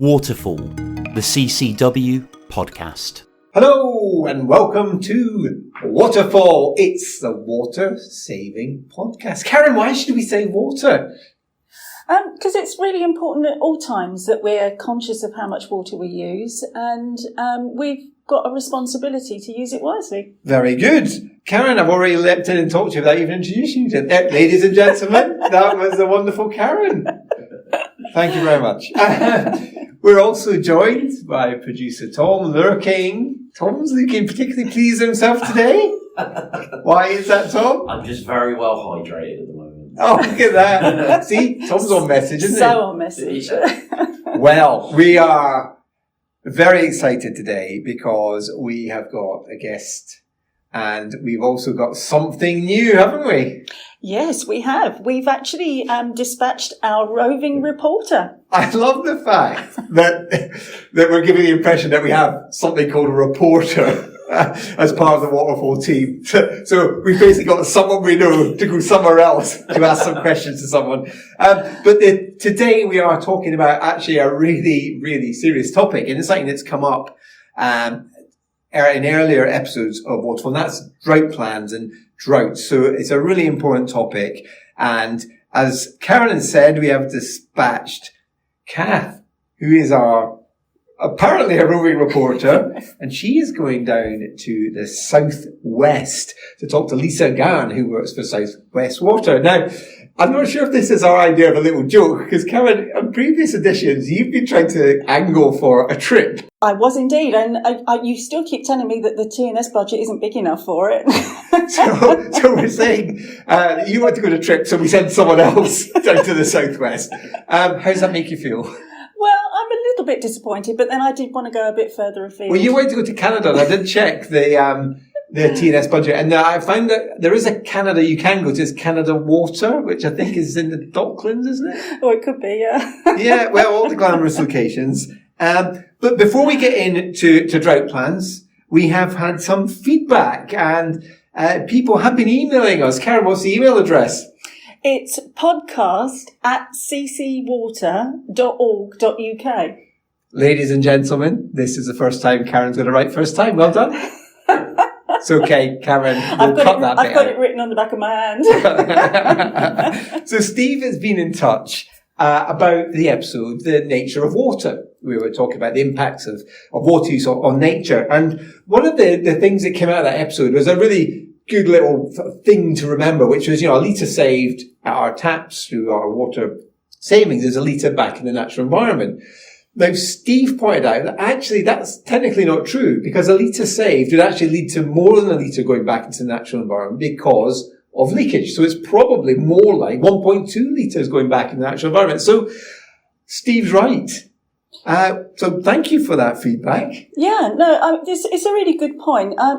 Waterfall, the CCW podcast. Hello and welcome to Waterfall. It's the water saving podcast. Karen, why should we save water? Because it's really important at all times that we're conscious of how much water we use, and we've got a responsibility to use it wisely. Very good. Karen, I've already leapt in and talked to you without even introducing you. Ladies and gentlemen, that was the wonderful Karen. Thank you very much. We're also joined by producer Tom lurking. Tom's looking particularly pleased with himself today. Why is that, Tom? I'm just very well hydrated at the moment. Oh, look at that. See, Tom's on message, isn't he? So on message. Well, we are very excited today because we have got a guest and we've also got something new, haven't we? Yes, we have. We've actually dispatched our roving reporter. I love the fact that we're giving the impression that we have something called a reporter as part of the Waterfall team. So we've basically got someone we know to go somewhere else to ask some questions to someone. But today we are talking about actually a really, really serious topic, and it's something that's come up in earlier episodes of Waterfall, and that's drought plans and droughts. So it's a really important topic. And as Karen said, we have dispatched Cath, who is apparently a roving reporter, and she is going down to the southwest to talk to Lisa Gahan, who works for Southwest Water. Now, I'm not sure if this is our idea of a little joke, because Karen, on previous editions, you've been trying to angle for a trip. I was indeed, and you still keep telling me that the TNS budget isn't big enough for it. So we're saying you want to go on a trip, so we send someone else down to the southwest. How does that make you feel? Well, I'm a little bit disappointed, but then I did want to go a bit further afield. Well, you wanted to go to Canada, and I did check the TNS budget, and I found that there is a Canada you can go to. It's Canada Water, which I think is in the Docklands, isn't it? Oh, it could be, yeah. Yeah, well, all the glamorous locations. But before we get into drought plans, we have had some feedback, and people have been emailing us. Karen, what's the email address? It's podcast@ccwater.org.uk. Ladies and gentlemen, this is the first time Karen's going to write first time. Well done. It's okay, Karen. We'll cut that bit I've got out. it written on the back of my hand. So Steve has been in touch about the episode, The Nature of Water. We were talking about the impacts of water use on nature. And one of the things that came out of that episode was a really good little thing to remember, which was, a litre saved at our taps through our water savings is a litre back in the natural environment. Now, Steve pointed out that actually that's technically not true, because a litre saved would actually lead to more than a litre going back into the natural environment because of leakage. So it's probably more like 1.2 litres going back in the natural environment. So Steve's right. So thank you for that feedback. Yeah, no, it's a really good point. I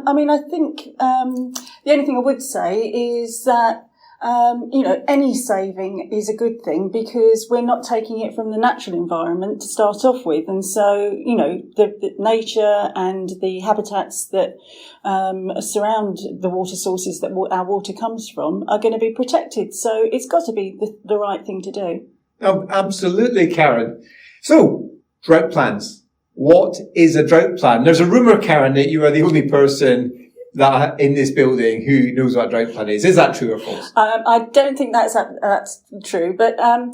think the only thing I would say is that any saving is a good thing because we're not taking it from the natural environment to start off with. And so, the nature and the habitats that surround the water sources that our water comes from are going to be protected. So it's got to be the right thing to do. Oh, absolutely, Karen. So, drought plans. What is a drought plan? There's a rumour, Karen, that you are the only person that in this building who knows what a drought plan is. Is that true or false? I don't think that's true, but I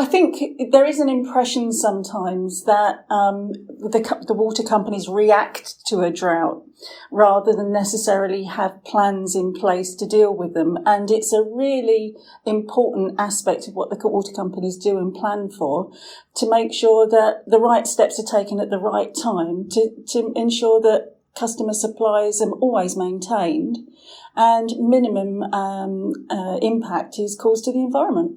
think there is an impression sometimes that the water companies react to a drought rather than necessarily have plans in place to deal with them. And it's a really important aspect of what the water companies do and plan for, to make sure that the right steps are taken at the right time to ensure that customer supplies are always maintained and minimum impact is caused to the environment.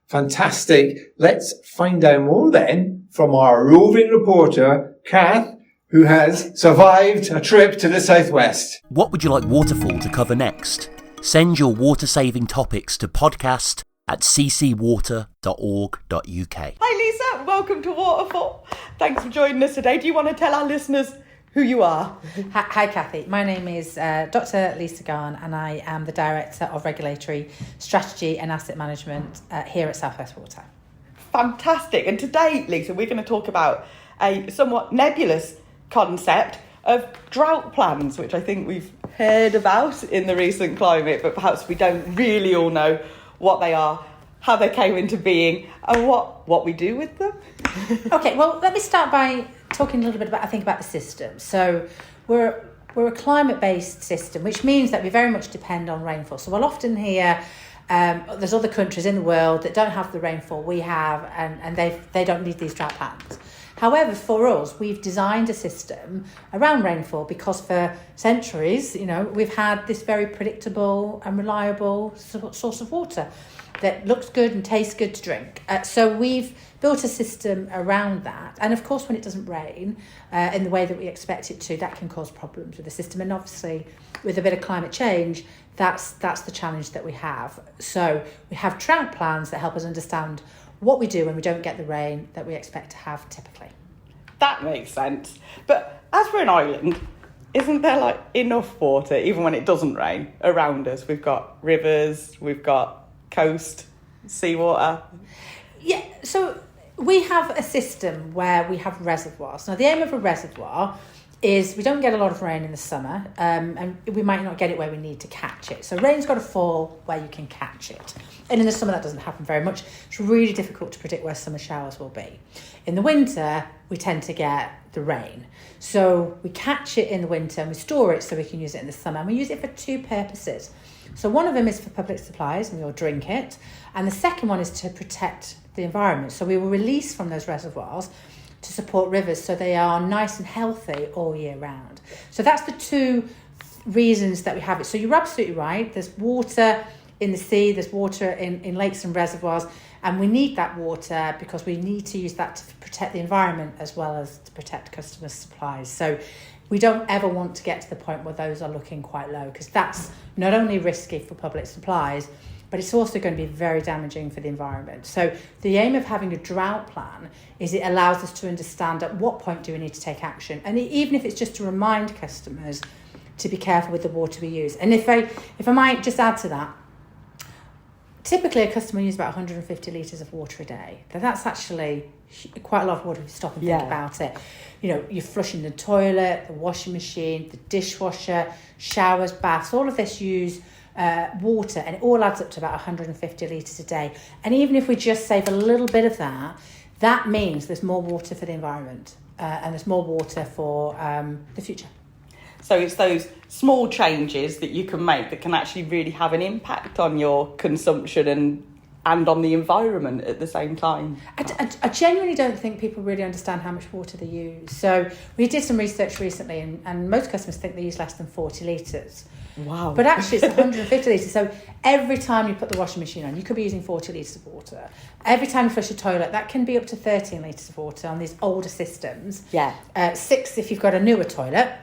Fantastic. Let's find out more then from our roving reporter, Cath, who has survived a trip to the southwest. What would you like Waterfall to cover next? Send your water-saving topics to podcast@ccwater.org.uk. Hi Lisa, welcome to Waterfall. Thanks for joining us today. Do you want to tell our listeners who you are? Hi Kathy, my name is Dr. Lisa Gahan and I am the Director of Regulatory Strategy and Asset Management here at Southwest Water. fantastic. And today, Lisa, we're going to talk about a somewhat nebulous concept of drought plans, which I think we've heard about in the recent climate, but perhaps we don't really all know what they are, how they came into being, and what we do with them. Okay, well, let me start by talking a little bit about the system. So we're a climate-based system, which means that we very much depend on rainfall. So we'll often hear there's other countries in the world that don't have the rainfall we have, and they don't need these drought plans. However, for us, we've designed a system around rainfall because for centuries, we've had this very predictable and reliable source of water that looks good and tastes good to drink. So we've built a system around that. And of course, when it doesn't rain in the way that we expect it to, that can cause problems with the system. And obviously, with a bit of climate change, that's the challenge that we have. So we have drought plans that help us understand what we do when we don't get the rain that we expect to have typically. That makes sense. But as we're an island, isn't there enough water, even when it doesn't rain, around us? We've got rivers, we've got coast, seawater. Yeah, so we have a system where we have reservoirs. Now, the aim of a reservoir is we don't get a lot of rain in the summer, and we might not get it where we need to catch it. So rain's got to fall where you can catch it. And in the summer, that doesn't happen very much. It's really difficult to predict where summer showers will be. In the winter, we tend to get the rain. So we catch it in the winter and we store it so we can use it in the summer. And we use it for two purposes. So one of them is for public supplies, and we all drink it. And the second one is to protect the environment. So we will release from those reservoirs to support rivers so they are nice and healthy all year round. So that's the two reasons that we have it. So you're absolutely right. There's water in the sea, there's water in lakes and reservoirs, and we need that water because we need to use that to protect the environment as well as to protect customer supplies. So we don't ever want to get to the point where those are looking quite low, because that's not only risky for public supplies, but it's also going to be very damaging for the environment. So the aim of having a drought plan is it allows us to understand at what point do we need to take action. And even if it's just to remind customers to be careful with the water we use. And if I might just add to that, typically a customer uses about 150 litres of water a day. That's actually quite a lot of water if you stop and think about it. You're flushing the toilet, the washing machine, the dishwasher, showers, baths, all of this use water, and it all adds up to about 150 litres a day. And even if we just save a little bit of that, that means there's more water for the environment and there's more water for the future. So it's those small changes that you can make that can actually really have an impact on your consumption and on the environment at the same time. I genuinely don't think people really understand how much water they use. So we did some research recently, and most customers think they use less than 40 litres. Wow. But actually it's 150 litres. So every time you put the washing machine on, you could be using 40 litres of water. Every time you flush a toilet, that can be up to 13 litres of water on these older systems. Yeah. 6 if you've got a newer toilet.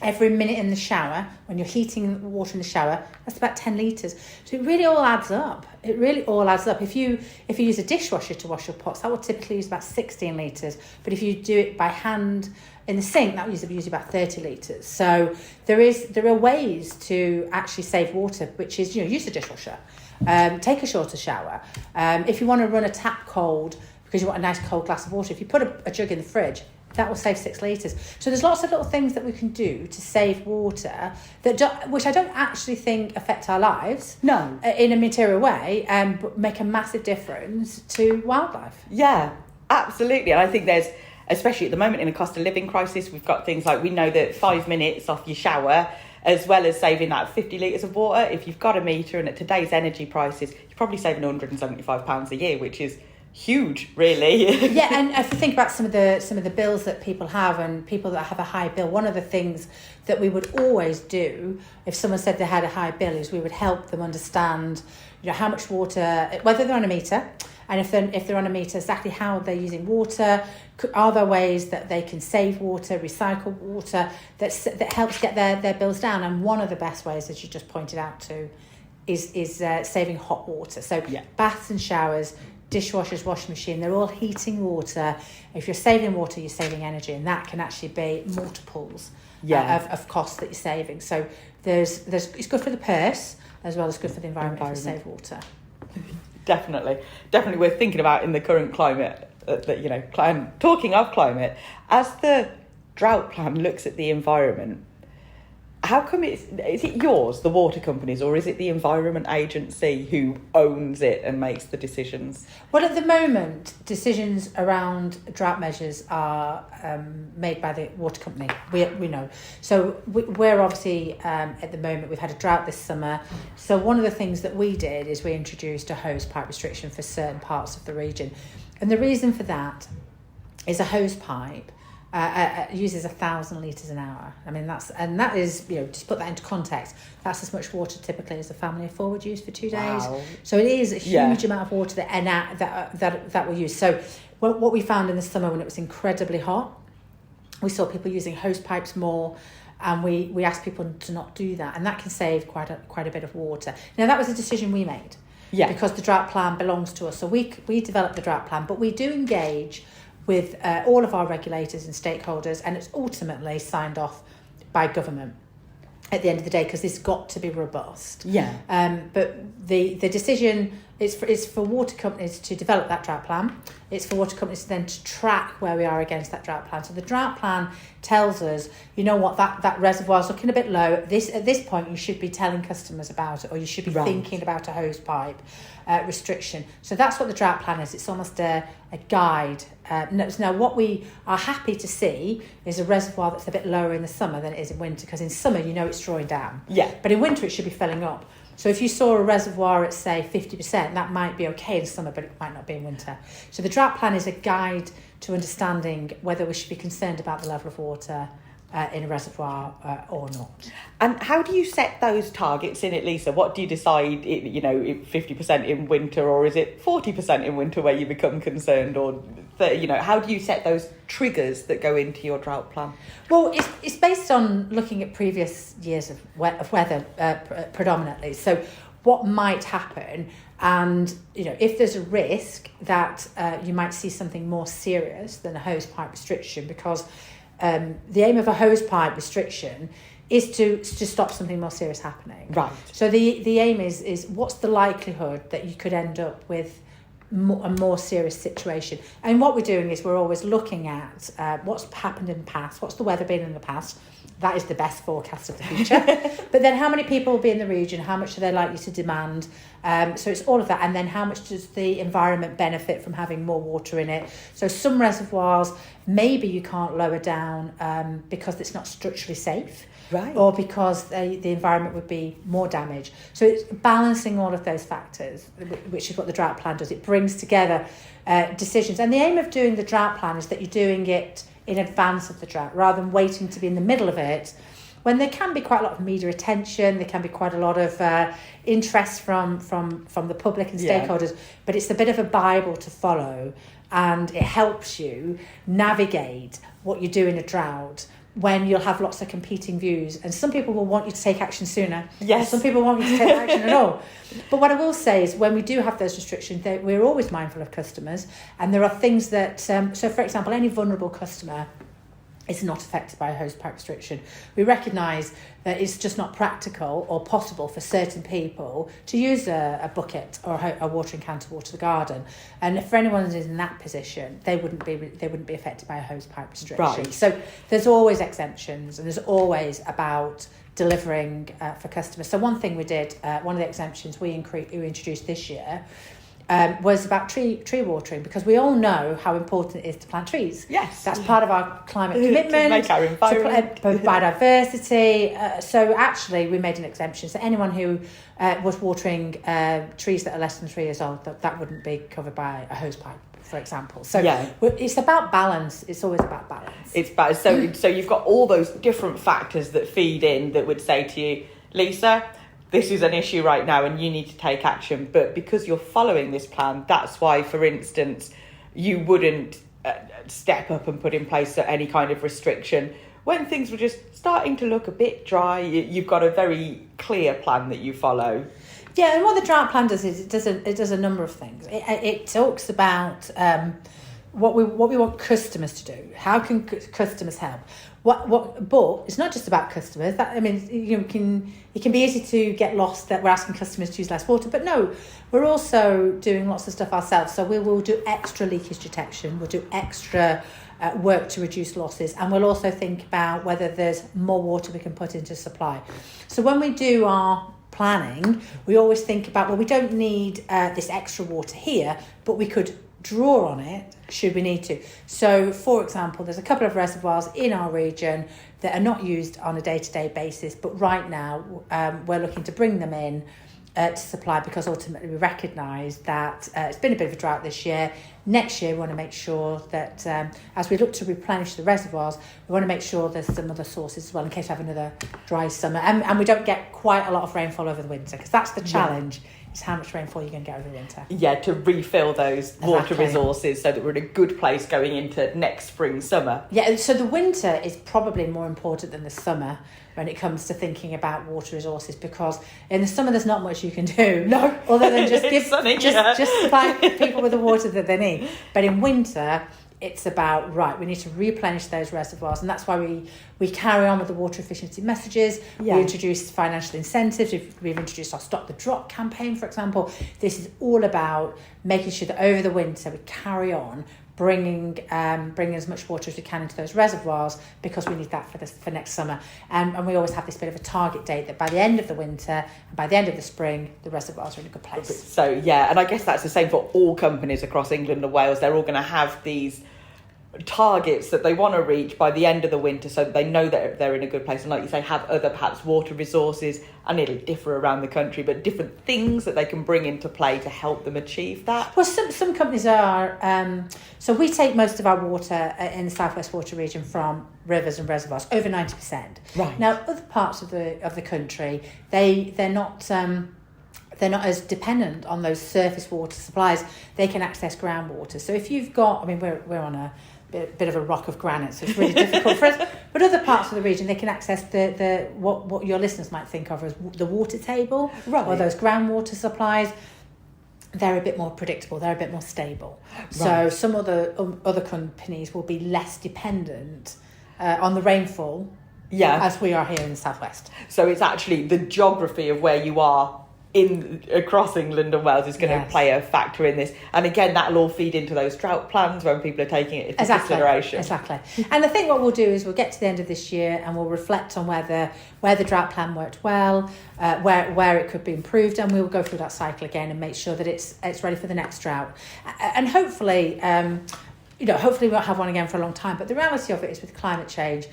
Every minute in the shower, when you're heating the water in the shower, that's about 10 litres. So it really all adds up. It really all adds up. If you use a dishwasher to wash your pots, that will typically use about 16 litres. But if you do it by hand in the sink, that will use about 30 litres. So there are ways to actually save water, which is, use the dishwasher, take a shorter shower. If you want to run a tap cold because you want a nice cold glass of water, if you put a jug in the fridge, that will save 6 litres. So there's lots of little things that we can do to save water which I don't actually think affect our lives. No. In a material way, but make a massive difference to wildlife. Yeah, absolutely. And I think there's, especially at the moment in a cost of living crisis, we've got things like, we know that 5 minutes off your shower, as well as saving that 50 litres of water, if you've got a meter, and at today's energy prices, you're probably saving £175 a year, which is huge, really. Yeah, and if you think about some of the bills that people have, and people that have a high bill, one of the things that we would always do if someone said they had a high bill is we would help them understand, how much water, whether they're on a meter, and if they're on a meter, exactly how they're using water. Are there ways that they can save water, recycle water, that helps get their bills down? And one of the best ways, as you just pointed out to, is saving hot water. So baths and showers, dishwashers, washing machine, they're all heating water. If you're saving water, you're saving energy, and that can actually be multiples of costs that you're saving. So it's good for the purse as well as good for the environment. To save water. Definitely worth thinking about in the current climate. Talking of climate, as the drought plan looks at the environment, how come is it yours, the water companies, or is it the Environment Agency who owns it and makes the decisions? Well, at the moment, decisions around drought measures are made by the water company. We know. So we're obviously, at the moment, we've had a drought this summer. So one of the things that we did is we introduced a hose pipe restriction for certain parts of the region. And the reason for that is a hose pipe uses 1,000 litres an hour. I mean, that is, to put that into context, that's as much water typically as a family of four would use for 2 days. Wow. So it is a huge amount of water that we use. So what we found in the summer when it was incredibly hot, we saw people using hose pipes more, and we asked people to not do that, and that can save quite a bit of water. Now, that was a decision we made, because the drought plan belongs to us. So we developed the drought plan, but we do engage with all of our regulators and stakeholders, and it's ultimately signed off by government at the end of the day, because it's got to be robust. But the decision is for water companies to develop that drought plan. It's for water companies then to track where we are against that drought plan. So the drought plan tells us, that reservoir's looking a bit low. At this point, you should be telling customers about it, or you should be thinking about a hose pipe restriction. So that's what the drought plan is. It's almost a guide. Now, what we are happy to see is a reservoir that's a bit lower in the summer than it is in winter, because in summer, it's drawing down. But in winter, it should be filling up. So if you saw a reservoir at, say, 50%, that might be okay in summer, but it might not be in winter. So the drought plan is a guide to understanding whether we should be concerned about the level of water in a reservoir or not. And how do you set those targets in it, Lisa? What do you decide, 50% in winter, or is it 40% in winter where you become concerned, or, how do you set those triggers that go into your drought plan? Well, it's based on looking at previous years of weather predominantly. So what might happen, and if there's a risk that you might see something more serious than a hose pipe restriction, because the aim of a hose pipe restriction is to stop something more serious happening. Right. So the aim is what's the likelihood that you could end up with a more serious situation. And what we're doing is we're always looking at what's happened in the past, what's the weather been in the past. That is the best forecast of the future. But then how many people will be in the region? How much are they likely to demand? So it's all of that. And then how much does the environment benefit from having more water in it? So some reservoirs, maybe you can't lower down because it's not structurally safe. Right. Or because the environment would be more damaged. So it's balancing all of those factors, which is what the drought plan does. It brings together decisions. And the aim of doing the drought plan is that you're doing it in advance of the drought, rather than waiting to be in the middle of it, when there can be quite a lot of media attention, there can be quite a lot of interest from the public and stakeholders, but it's a bit of a Bible to follow, and it helps you navigate what you do in a drought when you'll have lots of competing views. And some people will want you to take action sooner. Yes. Some people want you to take action at all. But what I will say is when we do have those restrictions, we're always mindful of customers. And there are things that, so for example, any vulnerable customer is not affected by a hose pipe restriction. We recognise that it's just not practical or possible for certain people to use a bucket or a watering can to water the garden. And for anyone who's in that position, they wouldn't be affected by a hose pipe restriction. Right. So there's always exemptions, and there's always about delivering for customers. So one thing we did, one of the exemptions we introduced this year, was about tree watering, because we all know how important it is to plant trees. Yes. That's part of our climate commitment. To make our environment. To biodiversity. So actually we made an exemption. So anyone who was watering trees that are less than 3 years old, that wouldn't be covered by a hose pipe, for example. So it's about balance. It's always about balance. It's bad. So you've got all those different factors that feed in that would say to you, Lisa, this is an issue right now and you need to take action. But because you're following this plan, that's why, for instance, you wouldn't step up and put in place any kind of restriction. When things were just starting to look a bit dry, you've got a very clear plan that you follow. Yeah, and what the drought plan does is it does a number of things. It talks about what we want customers to do. How can customers help? But it's not just about customers. That, I mean, it can be easy to get lost that we're asking customers to use less water. But no, we're also doing lots of stuff ourselves. So we will do extra leakage detection. We'll do extra work to reduce losses, and we'll also think about whether there's more water we can put into supply. So when we do our planning, we always think about, well, we don't need this extra water here, but we could draw on it should we need to. So, for example, there's a couple of reservoirs in our region that are not used on a day-to-day basis, but right now we're looking to bring them in to supply, because ultimately we recognise that it's been a bit of a drought this year. Next year we want to make sure that as we look to replenish the reservoirs, we want to make sure there's some other sources as well in case we have another dry summer, and we don't get quite a lot of rainfall over the winter, because that's the challenge. Is how much rainfall you're going to get over the winter. Yeah, to refill those water resources so that we're in a good place going into next spring, summer. Yeah, so the winter is probably more important than the summer when it comes to thinking about water resources, because in the summer there's not much you can do. No. Other than just just supply people with the water that they need. But in winter, it's about, right, we need to replenish those reservoirs, and that's why we carry on with the water efficiency messages. Yeah. We introduced financial incentives. We've introduced our Stop the Drop campaign, for example. This is all about making sure that over the winter we carry on bringing as much water as we can into those reservoirs, because we need that for next summer. And we always have this bit of a target date that by the end of the winter and by the end of the spring, the reservoirs are in a good place. So, yeah, and I guess that's the same for all companies across England and Wales. They're all going to have these targets that they want to reach by the end of the winter, so they know that they're in a good place, and like you say, have other perhaps water resources, and it'll differ around the country, but different things that they can bring into play to help them achieve that. Well, some companies are so we take most of our water in the South West Water region from rivers and reservoirs, over 90%. Right. Now, other parts of the country, they're not as dependent on those surface water supplies. They can access groundwater. So if you've got, I mean, we're on a bit of a rock of granite, so it's really difficult for us. But other parts of the region, they can access the what your listeners might think of as the water table, right, or those groundwater supplies. They're a bit more predictable. They're a bit more stable. Right. So some other companies will be less dependent on the rainfall, as we are here in the southwest. So it's actually the geography of where you are across England and Wales is going to play a factor in this, and again that'll all feed into those drought plans when people are taking it into consideration. Exactly. And I think what we'll do is we'll get to the end of this year and we'll reflect on where the drought plan worked well, where it could be improved, and we'll go through that cycle again and make sure that it's ready for the next drought. And hopefully, hopefully we won't have one again for a long time. But the reality of it is, with climate change,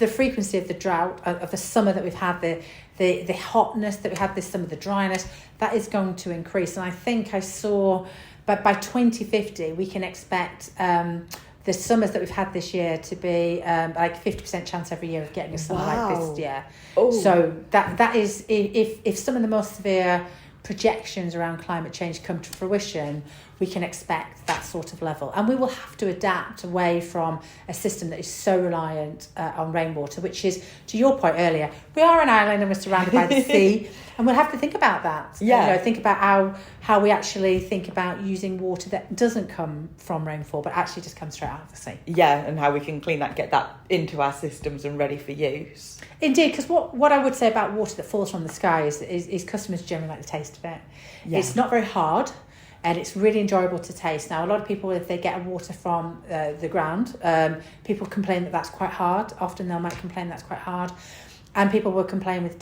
the frequency of the drought, of the summer that we've had, the hotness that we had this summer, the dryness, that is going to increase. And I think I saw, but by 2050, we can expect the summers that we've had this year to be like 50% chance every year of getting a summer like this year. Oh. So that is, if some of the most severe projections around climate change come to fruition, we can expect that sort of level. And we will have to adapt away from a system that is so reliant on rainwater, which is, to your point earlier, we are an island and we're surrounded by the sea, and we'll have to think about that. Yeah. Think about how we actually think about using water that doesn't come from rainfall, but actually just comes straight out of the sea. Yeah, and how we can clean that, get that into our systems and ready for use. Indeed, because what I would say about water that falls from the sky is customers generally like the taste of it. Yeah. It's not very hard, and it's really enjoyable to taste. Now, a lot of people, if they get water from the ground, people complain that that's quite hard. Often they might complain that's quite hard. And people will complain with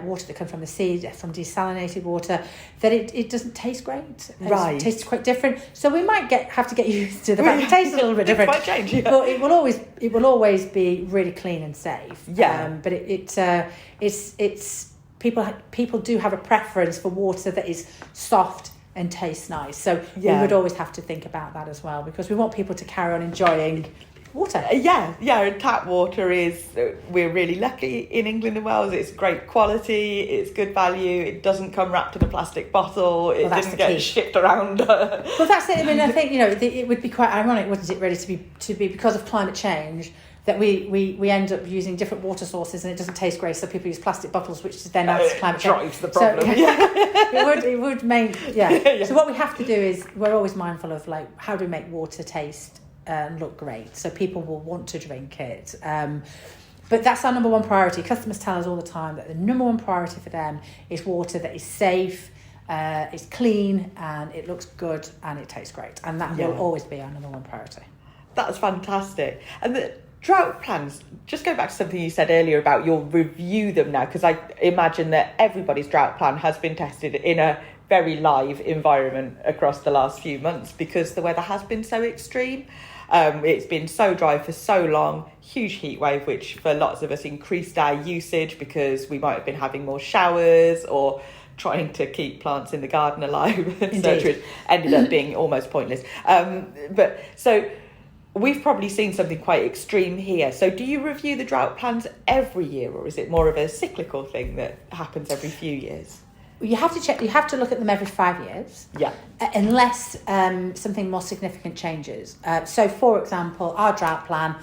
water that comes from the sea, from desalinated water, that it doesn't taste great. Right. It tastes quite different. So we might have to get used to the fact it tastes a little bit different. It might change, yeah. But it will always be really clean and safe. Yeah. But it's people do have a preference for water that is soft and tastes nice. So we would always have to think about that as well, because we want people to carry on enjoying water. And tap water we're really lucky in England and Wales. It's great quality, it's good value, it doesn't come wrapped in a plastic bottle, it didn't get shipped around. Well, that's it. I mean, I think, it would be quite ironic, wouldn't it, really, to be because of climate change, that we end up using different water sources and it doesn't taste great, so people use plastic bottles, which then adds to climate change. Drives the problem. So, it would make. So what we have to do is, we're always mindful of, like, how do we make water taste and look great. So people will want to drink it. But that's our number one priority. Customers tell us all the time that the number one priority for them is water that is safe, it's clean, and it looks good, and it tastes great. And that will always be our number one priority. That's fantastic. And the drought plans, just go back to something you said earlier about you'll review them now, because I imagine that everybody's drought plan has been tested in a very live environment across the last few months because the weather has been so extreme. It's been so dry for so long, huge heat wave, which for lots of us increased our usage because we might have been having more showers or trying to keep plants in the garden alive, etc. It ended up being almost pointless. But so we've probably seen something quite extreme here. So do you review the drought plans every year, or is it more of a cyclical thing that happens every few years? You have to check. You have to look at them every 5 years. Yeah. Unless something more significant changes. So, for example, our drought plan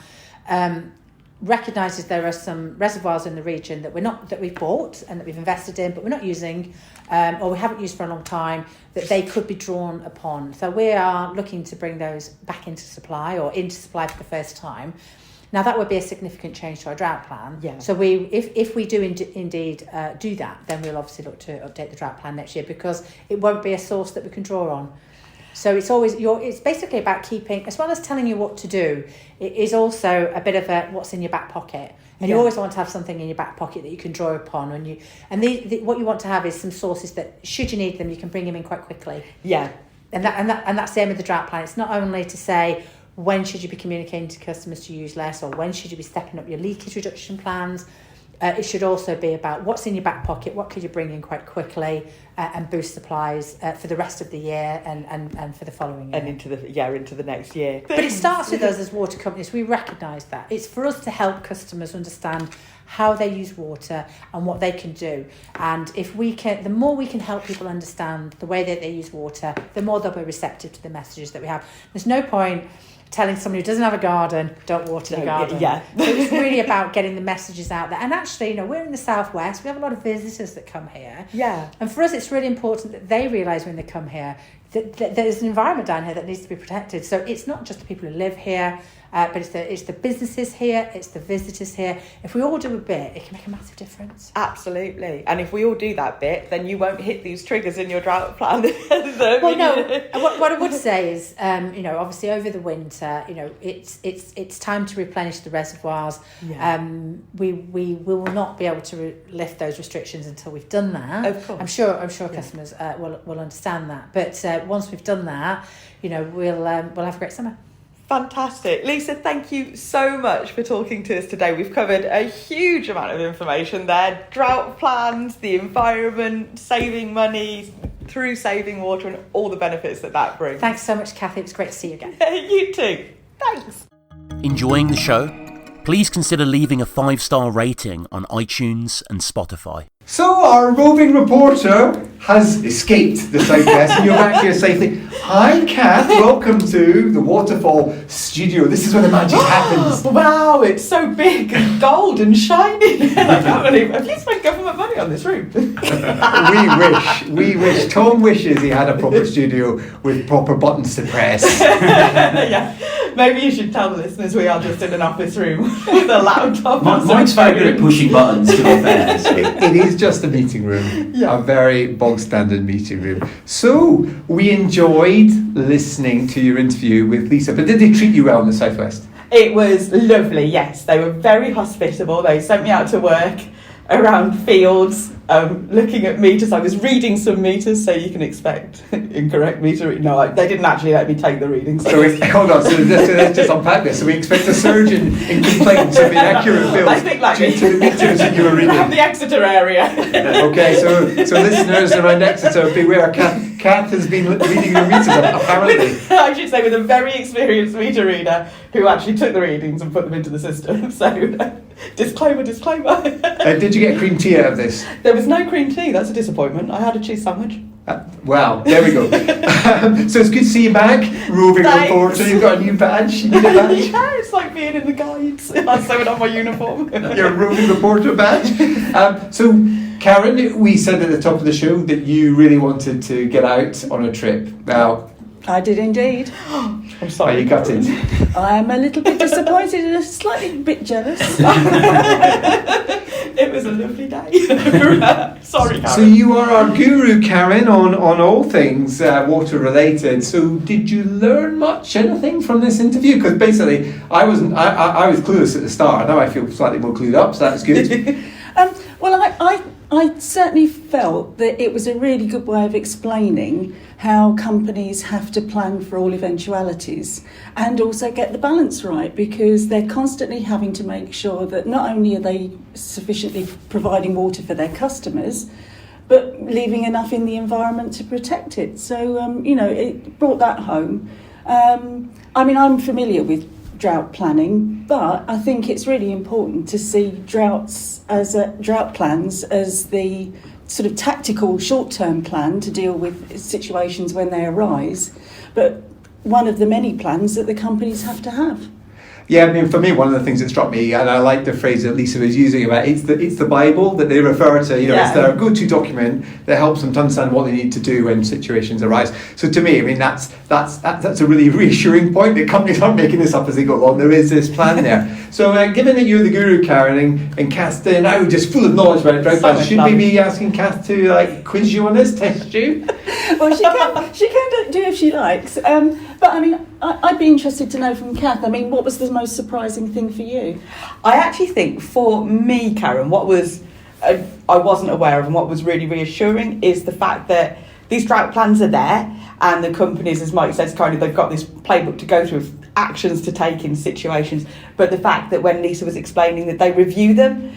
recognises there are some reservoirs in the region that we've bought and that we've invested in, but we're not using, or we haven't used for a long time, that they could be drawn upon. So we are looking to bring those back into supply or into supply for the first time. Now, that would be a significant change to our drought plan. Yeah. So if we do indeed do that, then we'll obviously look to update the drought plan next year because it won't be a source that we can draw on. So it's always it's basically about keeping, as well as telling you what to do, it is also a bit of a what's in your back pocket. And you always want to have something in your back pocket that you can draw upon. What you want to have is some sources that, should you need them, you can bring them in quite quickly. Yeah. And that's the aim of the drought plan. It's not only to say, when should you be communicating to customers to use less, or when should you be stepping up your leakage reduction plans? It should also be about what's in your back pocket, what could you bring in quite quickly and boost supplies for the rest of the year and for the following year. And into the next year. But it starts with us as water companies. We recognise that. It's for us to help customers understand how they use water and what they can do. And the more we can help people understand the way that they use water, the more they'll be receptive to the messages that we have. There's no point telling somebody who doesn't have a garden, don't water your garden. Yeah. So it's really about getting the messages out there. And actually, we're in the southwest. We have a lot of visitors that come here. Yeah. And for us, it's really important that they realise when they come here that there's an environment down here that needs to be protected. So it's not just the people who live here, but it's the businesses here, it's the visitors here. If we all do a bit, it can make a massive difference. Absolutely. And if we all do that bit, then you won't hit these triggers in your drought plan. Well, no. What I would say is, obviously over the winter, it's time to replenish the reservoirs. Yeah. We will not be able to lift those restrictions until we've done that. Of course. I'm sure customers will understand that. But once we've done that, we'll have a great summer. Fantastic. Lisa, thank you so much for talking to us today. We've covered a huge amount of information there. Drought plans, the environment, saving money through saving water and all the benefits that brings. Thanks so much, Kathy. It was great to see you again. You too. Thanks. Enjoying the show? Please consider leaving a 5-star rating on iTunes and Spotify. So our roving reporter has escaped the southwest and you're back here safely. Hi Cath, welcome to the Waterfall studio. This is where the magic happens. Wow, it's so big and gold and shiny. I can't believe it. At least spent government money on this room. We wish. Tom wishes he had a proper studio with proper buttons to press. Yeah, maybe you should tell the listeners we are just in an office room with a laptop. Mike's very good at pushing buttons, to be fair. So. It is just a meeting room, a very bog standard meeting room. So we enjoyed listening to your interview with Lisa, but did they treat you well in the southwest? It was lovely, yes. They were very hospitable. They sent me out to work around fields, looking at meters. I was reading some meters, so you can expect incorrect meter reading. No, they didn't actually let me take the readings. So hold on, so let's just unpack this. So we expect a surge in complaints of inaccurate bills due to the meters that you were reading. From the Exeter area. Okay, so listeners around Exeter, beware. Cath has been reading your meters, apparently. I should say with a very experienced meter reader who actually took the readings and put them into the system. So, disclaimer. Did you get cream tea out of this? There was no cream tea. That's a disappointment. I had a cheese sandwich. Wow, there we go. So it's good to see you back, roving reporter. You've got a new badge. You need a badge? Yeah, it's like being in the guides. I sewed on my uniform. Your roving reporter badge. So, Karen, we said at the top of the show that you really wanted to get out on a trip. Now, I did indeed. I'm sorry. Are you gutted? I am a little bit disappointed and a slightly bit jealous. It was a lovely day. Sorry, Karen. So you are our guru, Karen, on all things water related. So did you learn anything from this interview? Because basically, I was clueless at the start. Now I feel slightly more clued up, so that's good. Well, I certainly felt that it was a really good way of explaining how companies have to plan for all eventualities and also get the balance right, because they're constantly having to make sure that not only are they sufficiently providing water for their customers, but leaving enough in the environment to protect it. So, it brought that home. I'm familiar with drought planning, but I think it's really important to see drought plans as the sort of tactical short-term plan to deal with situations when they arise, but one of the many plans that the companies have to have. Yeah, I mean, for me, one of the things that struck me, and I like the phrase that Lisa was using about it's the Bible that they refer to. It's their go-to document that helps them to understand what they need to do when situations arise. So to me, I mean, that's a really reassuring point that companies aren't making this up as they go along. There is this plan there. So given that you're the guru, Karen, and Cath now just full of knowledge about drought plans, should we be asking Cath to quiz you on this, test you? Well, she can do if she likes. But I mean, I'd be interested to know from Cath. I mean, what was the most surprising thing for you? I actually think for me, Karen, what was I wasn't aware of and what was really reassuring is the fact that these drought plans are there and the companies, as Mike says, they've got this playbook to go through, actions to take in situations. But the fact that when Lisa was explaining that they review them,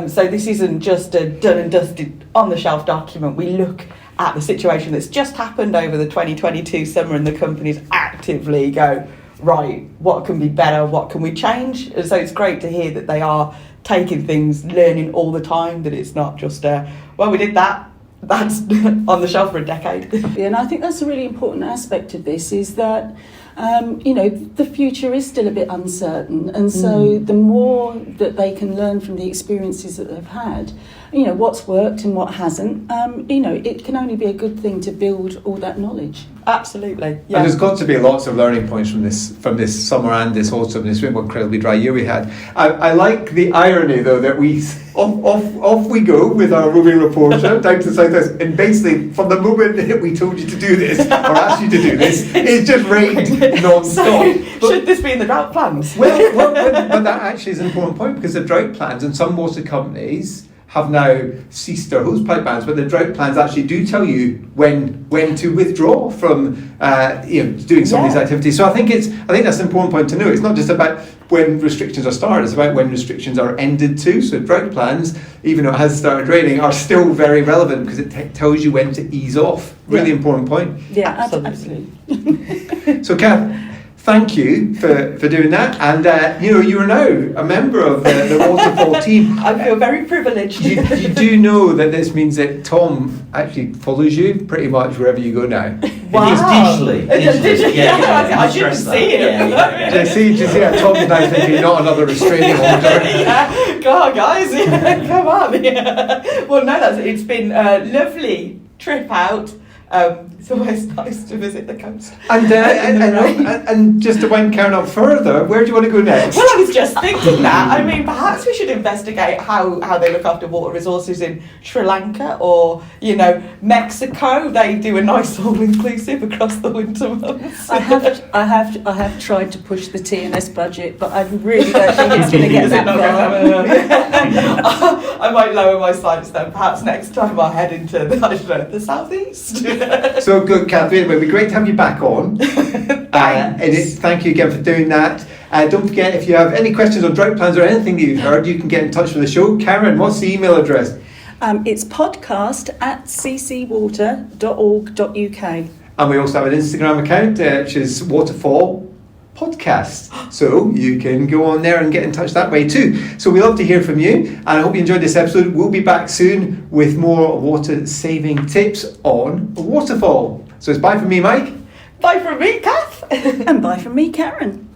so this isn't just a done and dusted on the shelf document. We look at the situation that's just happened over the 2022 summer and the companies actively go, right, what can be better, what can we change? And so it's great to hear that they are taking things, learning all the time, that it's not just we did that's on the shelf for a decade. Yeah, and I think that's a really important aspect of this, is that the future is still a bit uncertain, and so the more that they can learn from the experiences that they've had, what's worked and what hasn't, it can only be a good thing to build all that knowledge. Absolutely. Yeah. And there's got to be lots of learning points from this summer and this autumn, this incredibly dry year we had. I like the irony though that we off we go with our roving reporter down to the southwest, and basically from the moment that we told you to do this or asked you to do this, it's just rained non-stop. Should this be in the drought plans? Well, but that actually is an important point, because the drought plans and some water companies have now ceased their hosepipe bans, but the drought plans actually do tell you when to withdraw from doing some of these activities. So I think that's an important point to know. It's not just about when restrictions are started, it's about when restrictions are ended too. So drought plans, even though it has started raining, are still very relevant because it tells you when to ease off. Really important point. Yeah, absolutely. So Cath, thank you for doing that, and you are now a member of the Waterfall team. I feel very privileged. You do know that this means that Tom actually follows you pretty much wherever you go now. Wow. Digitally. Yeah. I didn't see him. Do you see how Tom's now thinking, not another restraining order? Yeah. God, guys, come on. Yeah. Well, no, it's been a lovely trip out. It's always nice to visit the coast. And just to wind Karen up further, where do you want to go next? Well, I was just thinking that. I mean, perhaps we should investigate how they look after water resources in Sri Lanka or, Mexico. They do a nice all-inclusive across the winter months. I have tried to push the T&S budget, but I really don't think it's going to get that far. I might lower my sights then. Perhaps next time I'll head into the southeast. So good, Catherine. It would be great to have you back on. Thank you again for doing that. Don't forget, if you have any questions on drought plans or anything that you've heard, you can get in touch with the show. Karen, what's the email address? It's podcast@ccwater.org.uk. And we also have an Instagram account, which is Waterfall Podcast. So you can go on there and get in touch that way too. So we love to hear from you, and I hope you enjoyed this episode. We'll be back soon with more water saving tips on Waterfall. So it's bye from me, Mike. Bye from me, Cath. And bye from me, Karen.